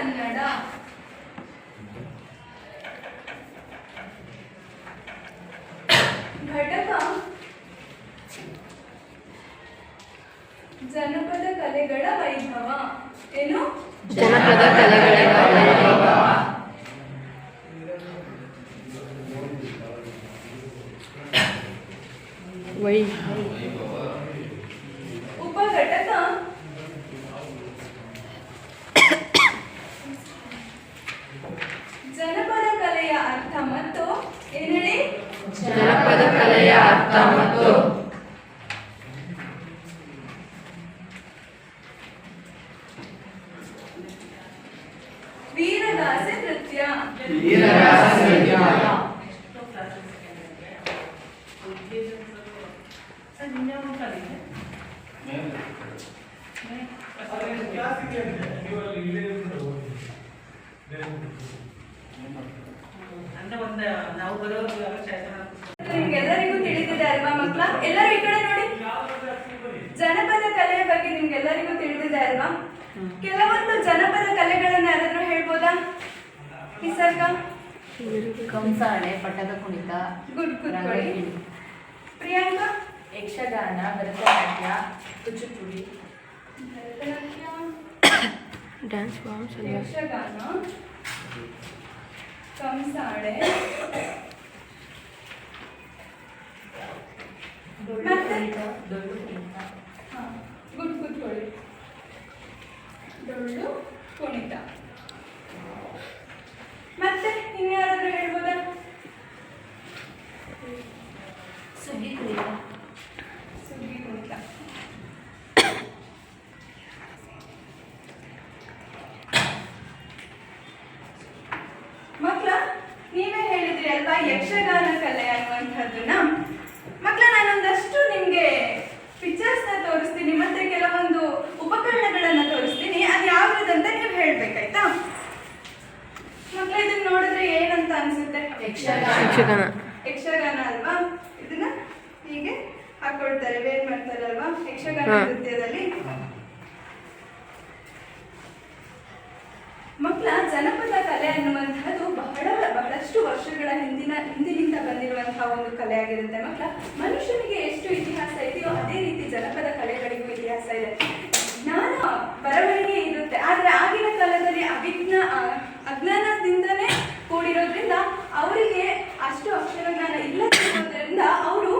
ಕನ್ನಡ. ಘಟಕ ಜನಪದ ಕಲೆಗಳ ವೈಭವ. ಏನು? ಜನಪದ ಕಲೆಗಳ ವೈಭವ. ಉಪಘಟಕ ಜನಪದ ಕಲೆಯ ಅರ್ಥ ಮತ್ತು ಏನೇಳಿ ಜನಪದ ಕಲೆಯ ಅರ್ಥ ಮತ್ತು ವೀರಗಾಸೆ ನೃತ್ಯ. ನಿಮ್ಗೆಲ್ಲರಿಗೂ ತಿಳಿದಿದೆ ಅಲ್ವಾ ಮಕ್ಕಳ? ಎಲ್ಲರೂ ಈ ಕಡೆ ನೋಡಿ. ಜನಪದ ಕಲೆಯ ಬಗ್ಗೆ ನಿಮ್ಗೆಲ್ಲರಿಗೂ ತಿಳಿದಿದೆ ಅಲ್ವಾ? ಕೆಲವೊಂದು ಜನಪದ ಕಲೆಗಳನ್ನ ಯಾರಾದ್ರೂ ಹೇಳ್ಬೋದಾ? ನಿಸರ್ಗ, ಕಂಸಾಳೆ, ಪಟ್ಟದ ಕುಣಿತ, ಗುಡ್ ಕೂತ್ಕೊಳ್ಳಿ. ಪ್ರಿಯಾಂಕಾ, ಯಕ್ಷಗಾನ, ಭರತನಾಟ್ಯ, ಕುಚುಪುಡಿ, ಭರತನಾಟ್ಯ, ಡ್ಯಾನ್ಸ್ ಫಾರ್ಮ್ಸ್, ಯಕ್ಷಗಾನ, ಕಂಸಾಳೆ, ಡೊಳ್ಳು ಕುಣಿತ. ಗುಡ್ ಕೂತ್ಕೊಳ್ಳಿ. ಡೊಳ್ಳು ಕುಣಿತ. ಮತ್ತೆ ಇನ್ಯಾರಾದ್ರೂ ಹೇಳ್ಬೋದಾ? ಸುಗ್ಗಿ ಕುಣಿತ. ಸುಗ್ಗಿ ಕುಣಿತ. ಮಕ್ಕಳ, ನೀವೇ ಹೇಳಿದ್ರಿ ಅಲ್ವಾ ಯಕ್ಷಗಾನ ಕಲೆ ಅನ್ನುವಂಥದ್ದನ್ನ. ಮಕ್ಕಳ, ನಾನೊಂದಷ್ಟು ನಿಮ್ಗೆ ಪಿಕ್ಚರ್ಸ್ ನ ತೋರಿಸ್ತೀನಿ, ಮತ್ತೆ ಕೆಲವೊಂದು ಉಪಕರಣಗಳನ್ನ ತೋರಿಸ್ತೀನಿ. ಅದು ಯಾವ್ದಂತ ನೀವು ಹೇಳ್ಬೇಕಾಯ್ತಾ? ಮಕ್ಕಳ, ಇದನ್ನ ನೋಡಿದ್ರೆ ಏನಂತ ಅನ್ಸುತ್ತೆ? ಯಕ್ಷಗಾನ. ಯಕ್ಷಗಾನ ಅಲ್ವಾ? ಇದನ್ನ ಹೀಗೆ ಹಾಕೊಳ್ತಾರೆ, ವೇರ್ ಮಾಡ್ತಾರಲ್ವಾ ಯಕ್ಷಗಾನ ನೃತ್ಯದಲ್ಲಿ. ಮಕ್ಕಳ, ಜನಪದ ಕಲೆ ಅನ್ನುವಂಥದ್ದು ಬಹಳಷ್ಟು ವರ್ಷಗಳ ಹಿಂದಿನಿಂದ ಬಂದಿರುವಂತಹ ಒಂದು ಕಲೆ ಆಗಿರುತ್ತೆ. ಮಕ್ಕಳ, ಮನುಷ್ಯನಿಗೆ ಎಷ್ಟು ಇತಿಹಾಸ ಇದೆಯೋ ಅದೇ ರೀತಿ ಜನಪದ ಕಲೆಗಳಿಗೂ ಇತಿಹಾಸ ಇದೆ. ಜ್ಞಾನ ಬರವಣಿಗೆ ಇರುತ್ತೆ, ಆದ್ರೆ ಆಗಿನ ಕಾಲದಲ್ಲಿ ಅಜ್ಞಾನದಿಂದನೇ ಕೂಡಿರೋದ್ರಿಂದ ಅವರಿಗೆ ಅಷ್ಟು ಅಕ್ಷರ ಜ್ಞಾನ ಇಲ್ಲದಿರೋದ್ರಿಂದ ಅವರು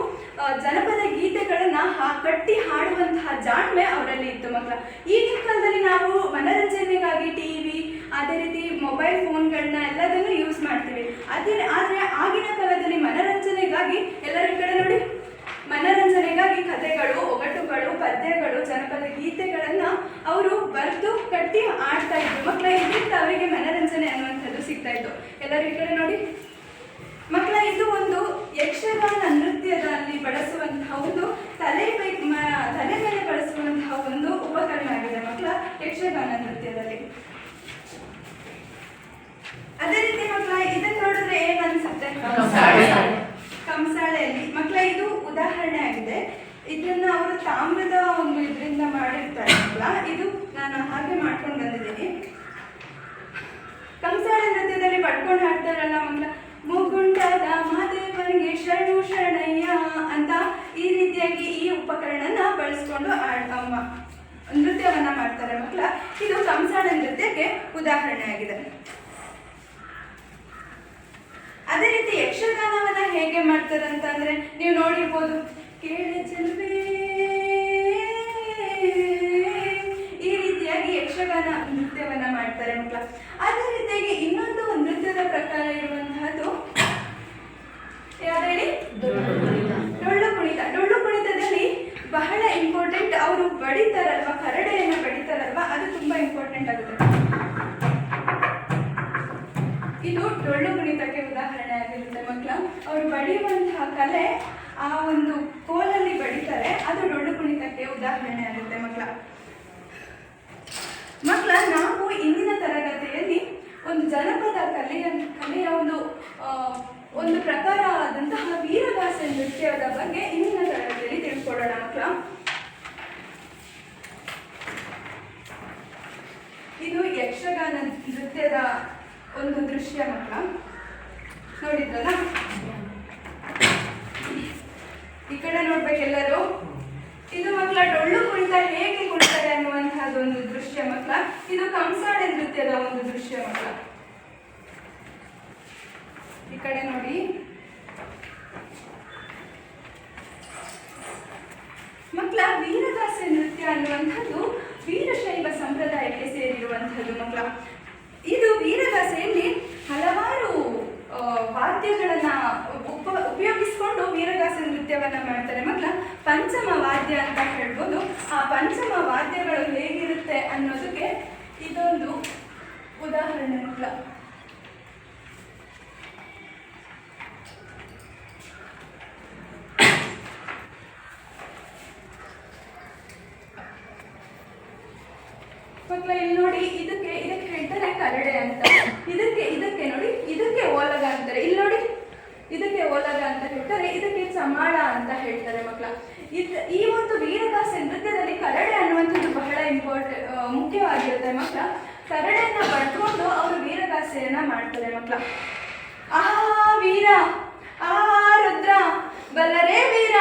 ಜನಪದ ಗೀತೆಗಳನ್ನ ಕಟ್ಟಿ ಹಾಡುವಂತಹ ಜಾಣ್ಮೆ ಅವರಲ್ಲಿ ಇತ್ತು. ಮಕ್ಕಳ, ಈಗಿನ ಕಾಲದಲ್ಲಿ ನಾವು ಮನರಂಜನೆಗಾಗಿ ಟಿವಿ, ಅದೇ ರೀತಿ ಮೊಬೈಲ್ ಫೋನ್ಗಳನ್ನ ಎಲ್ಲದನ್ನು ಯೂಸ್ ಮಾಡ್ತೀವಿ. ಆದ್ರೆ ಆಗಿನ ಕಾಲದಲ್ಲಿ ಮನರಂಜನೆಗಾಗಿ, ಎಲ್ಲರ ಕಡೆ ನೋಡಿ, ಮನರಂಜನೆಗಾಗಿ ಕಥೆಗಳು, ಒಗಟುಗಳು, ಪದ್ಯಗಳು, ಜನಪದ ಗೀತೆಗಳನ್ನ ಅವರು ಬರೆದು ಕಟ್ಟಿ ಆಡ್ತಾ ಇದ್ರು. ಮಕ್ಕಳ, ಇದರಿಂದ ಅವರಿಗೆ ಮನರಂಜನೆ ಅನ್ನುವಂಥದ್ದು ಸಿಗ್ತಾ ಇತ್ತು. ಎಲ್ಲರ ಈ ಕಡೆ ನೋಡಿ. ಮಕ್ಕಳ, ಇದು ಒಂದು ಯಕ್ಷಗಾನ ನೃತ್ಯದಲ್ಲಿ ಬಳಸುವಂತಹ ಒಂದು ತಲೆ ಮೇಲೆ ಬಳಸುವಂತಹ ಒಂದು ಉಪಕರಣ ಆಗಿದೆ ಮಕ್ಕಳ, ಯಕ್ಷಗಾನ ನೃತ್ಯದಲ್ಲಿ. ಅದೇ ರೀತಿ ಮಕ್ಕಳ, ಇದನ್ನ ನೋಡಿದ್ರೆ ಏನ್ ಅನ್ಸುತ್ತೆ? ಕಂಸಾಳೆಯಲ್ಲಿ. ಮಕ್ಕಳ, ಇದು ಉದಾಹರಣೆ ಆಗಿದೆ. ಇದನ್ನ ಅವರು ತಾಮ್ರದ ಒಂದು ಇದರಿಂದ ಮಾಡಿರ್ತಾರೆ ಮಕ್ಕಳ. ಇದು ನಾನು ಹಾಗೆ ಮಾಡ್ಕೊಂಡು ಬಂದಿದ್ದೀನಿ. ಕಂಸಾಳೆ ನೃತ್ಯದಲ್ಲಿ ಪಡ್ಕೊಂಡು ಹಾಡ್ತಾರಲ್ಲ ಮಕ್ಕಳ, ಮುಗುಂಡದ ಮಾದೇವನಿಗೆ ಶರಣು ಶರಣಯ್ಯ ಅಂತ ಈ ರೀತಿಯಾಗಿ ಈ ಉಪಕರಣನ ಬಳಸ್ಕೊಂಡು ನೃತ್ಯವನ್ನ ಮಾಡ್ತಾರೆ ಮಕ್ಕಳ. ಇದು ಕಂಸಾಳೆ ನೃತ್ಯಕ್ಕೆ ಉದಾಹರಣೆ ಆಗಿದೆ. ಅದೇ ರೀತಿ ಯಕ್ಷಗಾನವನ್ನ ಹೇಗೆ ಮಾಡ್ತಾರೆ ಅಂತಂದ್ರೆ ನೀವು ನೋಡಿರ್ಬೋದು. ಕೇಳಿ ಚೆಲುವೆ, ಈ ರೀತಿಯಾಗಿ ಯಕ್ಷಗಾನ ನೃತ್ಯವನ್ನ ಮಾಡ್ತಾರೆ ಮಕ್ಕಳ. ಅದೇ ರೀತಿಯಾಗಿ ಇನ್ನೊಂದು ನೃತ್ಯದ ಪ್ರಕಾರ ಇರುವಂತಹದ್ದು ಯಾರು ಹೇಳಿ? ಡೊಳ್ಳು ಕುಣಿತ. ಡೊಳ್ಳು ಕುಣಿತದಲ್ಲಿ ಬಹಳ ಇಂಪಾರ್ಟೆಂಟ್, ಅವರು ಬಡಿತಾರಲ್ವಾ, ಕರಡೆಯನ್ನ ಬಡಿತಾರಲ್ವಾ, ಅದು ತುಂಬಾ ಇಂಪಾರ್ಟೆಂಟ್ ಆಗುತ್ತೆ. ಇದು ಡೊಳ್ಳು ಕುಣಿತಕ್ಕೆ ಉದಾಹರಣೆ ಆಗಿರುತ್ತೆ ಮಕ್ಕಳ. ಅವರು ಬಡಿಯುವಂತಹ ಕಲೆ, ಆ ಒಂದು ಕೋಲಲ್ಲಿ ಬಡಿತಾರೆ, ಅದು ಡೊಳ್ಳು ಕುಣಿತಕ್ಕೆ ಉದಾಹರಣೆ ಆಗುತ್ತೆ ಮಕ್ಕಳ. ನಾವು ಇಂದಿನ ತರಗತಿಯಲ್ಲಿ ಒಂದು ಜನಪದ ಕಲೆಯ ಒಂದು ಪ್ರಕಾರ ಆದಂತಹ ವೀರಗಾಸೆ ನೃತ್ಯದ ಬಗ್ಗೆ ಇಂದಿನ ತರಗತಿಯಲ್ಲಿ ತಿಳ್ಕೊಳ್ಳೋಣ ಮಕ್ಕಳ. ಇದು ಯಕ್ಷಗಾನ ನೃತ್ಯದ ಒಂದು ದೃಶ್ಯ ಮಕ್ಕಳ. ನೋಡಿದ್ರಲ್ಲ, ಈ ಕಡೆ ನೋಡ್ಬೇಕೆಲ್ಲರೂ. ಇದು ಮಕ್ಕಳ ಡೊಳ್ಳು ಕುಣಿತ ಹೇಗೆ ಕುಣಿತಾರೆ ಅನ್ನುವಂತಹದ್ದು ಒಂದು ದೃಶ್ಯ ಮಕ್ಕಳ. ಇದು ಕಂಸಾಳೆ ನೃತ್ಯದ ಒಂದು ದೃಶ್ಯ ಮಕ್ಕಳ. ಈ ಕಡೆ ನೋಡಿ. ಮಕ್ಕಳ, ವೀರಗಾಸೆ ನೃತ್ಯ ಅನ್ನುವಂಥದ್ದು ವೀರಶೈವ ಸಂಪ್ರದಾಯಕ್ಕೆ ಸೇರಿರುವಂಥದ್ದು ಮಕ್ಕಳ. ಇದು ವೀರಗಾಸೆಯಲ್ಲಿ ಹಲವಾರು ವಾದ್ಯಗಳನ್ನ ಉಪಯೋಗಿಸ್ಕೊಂಡು ವೀರಗಾಸೆ ನೃತ್ಯವನ್ನ ಮಾಡ್ತಾರೆ ಮಕ್ಕಳ. ಪಂಚಮ ವಾದ್ಯ ಅಂತ ಹೇಳ್ಬೋದು. ಆ ಪಂಚಮ ವಾದ್ಯಗಳು ಹೇಗಿರುತ್ತೆ ಅನ್ನೋದಕ್ಕೆ ಇದೊಂದು ಉದಾಹರಣೆ ಮಕ್ಕಳ. ಮಕ್ಕಳ ಇಲ್ಲಿ ನೋಡಿ, ಇದಕ್ಕೆ ಹೇಳ್ತಾರೆ ಕರಡೆ ಅಂತ. ಇದಕ್ಕೆ ನೋಡಿ, ಇದಕ್ಕೆ ಓಲಗ ಅಂತಾರೆ. ಇಲ್ಲಿ ನೋಡಿ, ಇದಕ್ಕೆ ಓಲಗ ಅಂತ ಹೇಳ್ತಾರೆ, ಇದಕ್ಕೆ ಚಮಾಳ ಅಂತ ಹೇಳ್ತಾರೆ ಮಕ್ಕಳ. ಈ ಒಂದು ವೀರಗಾಸೆ ನೃತ್ಯದಲ್ಲಿ ಕರಡೆ ಅನ್ನುವಂಥದ್ದು ಬಹಳ ಮುಖ್ಯವಾಗಿರುತ್ತೆ ಮಕ್ಕಳ. ಕರಡೆಯನ್ನ ಪಡ್ಕೊಂಡು ಅವರು ವೀರಗಾಸೆಯನ್ನ ಮಾಡ್ತಾರೆ ಮಕ್ಕಳ. ಆಹಾ ವೀರ, ಆಹಾ ರುದ್ರ, ಬಲ್ಲರೇ ವೀರ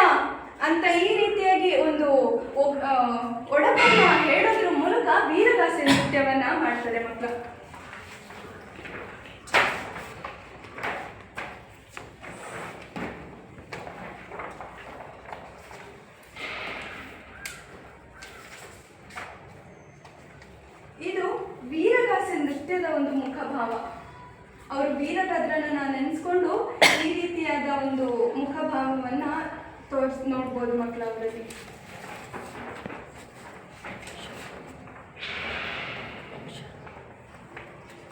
ಅಂತ ಈ ರೀತಿಯಾಗಿ ಒಂದು ಒಡಪನ್ನ ಹೇಳೋದ್ರ ಮೂಲಕ ವೀರಗಾಸೆ ನೃತ್ಯವನ್ನ ಮಾಡ್ತಾರೆ ಮಕ್ಕಳ. ಇದು ವೀರಗಾಸೆ ನೃತ್ಯದ ಒಂದು ಮುಖಭಾವ. ಅವರು ವೀರಭದ್ರನನ್ನ ನೆನೆಸ್ಕೊಂಡು ಈ ರೀತಿಯಾದ ಒಂದು ಮುಖಭಾವವನ್ನ ನೋಡ್ಬೋದು ಮಕ್ಕಳ ಅವರಲ್ಲಿ.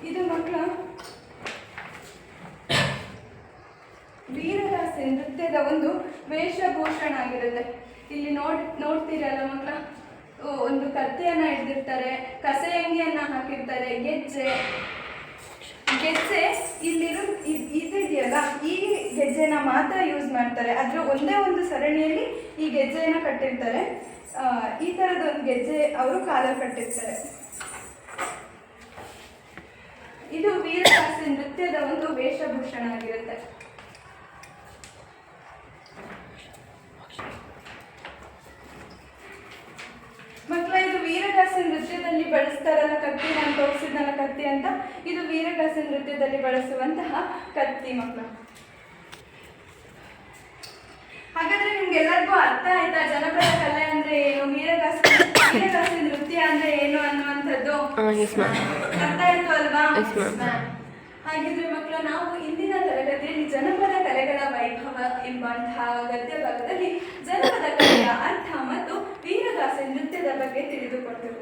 ಇದು ಮಕ್ಕಳ ವೀರಗಾಸೆ ನೃತ್ಯದ ಒಂದು ವೇಷಭೂಷಣ ಆಗಿರುತ್ತೆ. ಇಲ್ಲಿ ನೋಡ್ತೀರಲ್ಲ ಮಕ್ಕಳ, ಒಂದು ಕತ್ತಿಯನ್ನ ಹಿಡ್ದಿರ್ತಾರೆ, ಕಸೆ ಅಂಗಿಯನ್ನ ಹಾಕಿರ್ತಾರೆ, ಗೆಜ್ಜೆ ಇದೆಯಲ್ಲ, ಈ ಗೆಜ್ಜೆನ ಮಾತ್ರ ಯೂಸ್ ಮಾಡ್ತಾರೆ. ಅದ್ರ ಒಂದೇ ಒಂದು ಸರಣಿಯಲ್ಲಿ ಈ ಗೆಜ್ಜೆಯನ್ನ ಕಟ್ಟಿರ್ತಾರೆ. ಈ ತರದ ಒಂದು ಗೆಜ್ಜೆ ಅವರು ಕಾಲಲ್ಲಿ ಕಟ್ಟಿರ್ತಾರೆ. ಇದು ವೀರಗಾಸೆ ನೃತ್ಯದ ಒಂದು ವೇಷಭೂಷಣ ಆಗಿರುತ್ತೆ. ಮಕ್ಕಳ, ಇದು ವೀರಗಾಸೆ ನೃತ್ಯದಲ್ಲಿ ಬಳಸ್ತಾರಲ್ಲ ಕತ್ತಿ, ನಾನು ತೋರಿಸಿದ್ನಲ್ಲ ಕತ್ತಿ ಅಂತ, ಇದು ವೀರಗಾಸೆ ನೃತ್ಯದಲ್ಲಿ ಬಳಸುವಂತಹ ಕತ್ತಿ ಮಕ್ಕಳ. ಹಾಗಾದ್ರೆ ನಿಮ್ಗೆಲ್ಲರಿಗೂ ಅರ್ಥ ಆಯ್ತಾ ಜನಪದ ಕಲೆ ಅಂದ್ರೆ ಏನು, ವೀರಗಾಸೆ ನೃತ್ಯ ಅಂದ್ರೆ ಏನು ಅನ್ನುವಂಥದ್ದು ಅರ್ಥ ಆಯ್ತು ಅಲ್ವಾ? ಹಾಗಿದ್ರೆ ಮಕ್ಕಳ, ನಾವು ಇಂದಿನ ತರಗತಿಯಲ್ಲಿ ಜನಪದ ಕಲೆಗಳ ವೈಭವ ಎಂಬಂತಹ ಗದ್ಯ ಭಾಗದಲ್ಲಿ ಜನಪದ ಕಲೆಯ ಅರ್ಥ ಮತ್ತು ವೀರಗಾಸೆ ನೃತ್ಯದ ಬಗ್ಗೆ ತಿಳಿದುಕೊಳ್ತೇವೆ.